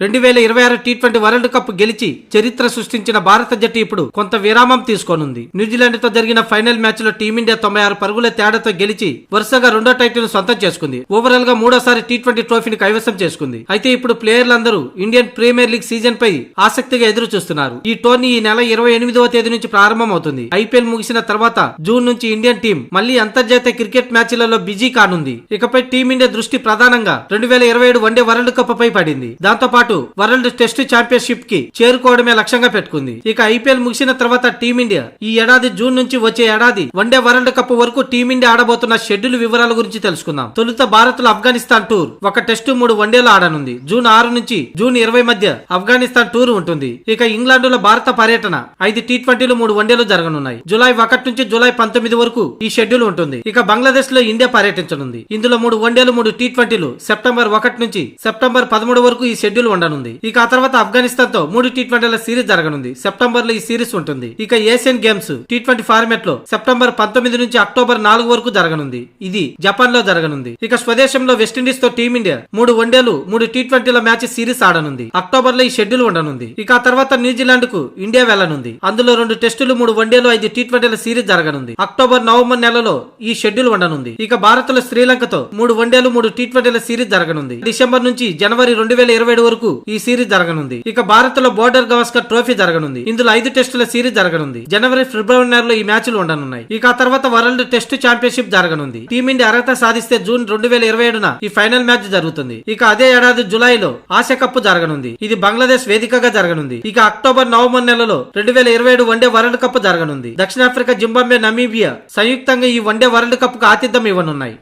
2026 T20 world cup గెలిచి చరిత్ర సృష్టించిన భారత జట్టు ఇప్పుడు కొంత విరామం తీసుకోనుంది. న్యూజిలాండ్ తో జరిగిన ఫైనల్ మ్యాచ్ లో టీమిండియా 96 పరుగుల తేడాతో గెలిచి వరుసగా రెండో టైటిల్ సొంతం చేసుకుంది. ఓవరాల్ గా మూడోసారి టీ20 ట్రోఫీని కైవసం చేసుకుంది. అయితే ఇప్పుడు ప్లేయర్లందరూ ఇండియన్ ప్రీమియర్ లీగ్ సీజన్ పై ఆసక్తిగా ఎదురు చూస్తున్నారు. ఈ టోర్నీ ఈ నెల 28వ తేదీ నుంచి ప్రారంభం అవుతుంది. ఐపీఎల్ ముగిసిన తర్వాత జూన్ నుంచి ఇండియన్ టీం మళ్లీ అంతర్జాతీయ క్రికెట్ మ్యాచ్లలో బిజీ కానుంది. ఇకపై టీమిండియా దృష్టి ప్రధానంగా 2027 వన్డే వరల్డ్ కప్ పై పడింది. దాంతో పాటు వరల్డ్ టెస్ట్ ఛాంపియన్షిప్ కి చేరుకోవడమే లక్ష్యంగా పెట్టుకుంది. ఇక ఐపీఎల్ ముగిసిన తర్వాత టీమిండియా ఈ ఏడాది జూన్ నుంచి వచ్చే ఏడాది వన్డే వరల్డ్ కప్ వరకు టీమిండియా ఆడబోతున్న షెడ్యూల్ వివరాల గురించి తెలుసుకుందాం. తొలుత భారత్ లో ఆఫ్ఘనిస్తాన్ టూర్, ఒక టెస్టు 3 వన్డేలు ఆడనుంది. జూన్ 6 నుంచి జూన్ 20 మధ్య ఆఫ్ఘనిస్తాన్ టూర్ ఉంటుంది. ఇక ఇంగ్లాండ్ లో భారత పర్యటన 5 టీ20లు 3 వన్డేలు జరగనున్నాయి. జూలై 1 నుంచి జూలై 19 వరకు ఈ షెడ్యూల్ ఉంటుంది. ఇక బంగ్లాదేశ్ లో ఇండియా పర్యటించనుంది. ఇందులో 3 వన్డేలు 3 టీ20లు సెప్టెంబర్ 1 నుంచి సెప్టెంబర్ 13 వరకు ఈ షెడ్యూల్ ఉండనుంది. ఇక ఆ తర్వాత ఆఫ్ఘనిస్తాన్ తో 3 టీ20ల సిరీస్ జరగనుంది. సెప్టెంబర్ లో ఈ సిరీస్ ఉంటుంది. ఇక ఏషియన్ గేమ్స్ టీ20 ఫార్మాట్ లో సెప్టెంబర్ 19 నుంచి అక్టోబర్ 4 వరకు జరగనుంది. ఇది జపాన్ లో జరగనుంది. ఇక స్వదేశంలో వెస్టిండీస్ తో టీమిండియా 3 వన్డేలు 3 టీ20ల మ్యాచ్ సిరీస్ ఆడనుంది. అక్టోబర్ లో ఈ షెడ్యూల్ ఉండనుంది. ఇక ఆ తర్వాత న్యూజిలాండ్ కు ఇండియా వెళ్లనుంది. అందులో 2 టెస్టులు 3 వన్డేలు 5 టీ20ల సిరీస్ జరగనుంది. అక్టోబర్ నవంబర్ నెలలో ఈ షెడ్యూల్ ఉండనుంది. ఇక భారత్ లో శ్రీలంకతో 3 వన్డేలు 3 టీ20ల సిరీస్ జరగనుంది. డిసెంబర్ నుంచి జనవరి 2027 వరకు ఈ సిరీస్ జరగనుంది. ఇక భారత్ లో బోర్డర్ గవాస్కర్ ట్రోఫీ జరగనుంది. ఇందులో 5 టెస్టుల సిరీస్ జరగనుంది. జనవరి ఫిబ్రవరి నెలలో ఈ మ్యాచ్లు ఉండనున్నాయి. ఇక ఆ తర్వాత వరల్డ్ టెస్ట్ ఛాంపియన్షిప్ జరగనుంది. టీమిండియా అర్హత సాధిస్తే జూన్ 2027న ఈ ఫైనల్ మ్యాచ్ జరుగుతుంది. ఇక అదే ఏడాది జులైలో ఆసియా కప్ జరగనుంది. ఇది బంగ్లాదేశ్ వేదికగా జరగనుంది. ఇక అక్టోబర్ నవంబర్ నెలలో 2027 వన్డే వరల్డ్ కప్ జరగనుంది. దక్షిణాఫ్రికా, జింబాబ్వే, నమీబియా సంయుక్తంగా ఈ వన్డే వరల్డ్ కప్ కు ఆతిథ్యం ఇవ్వనున్నాయి.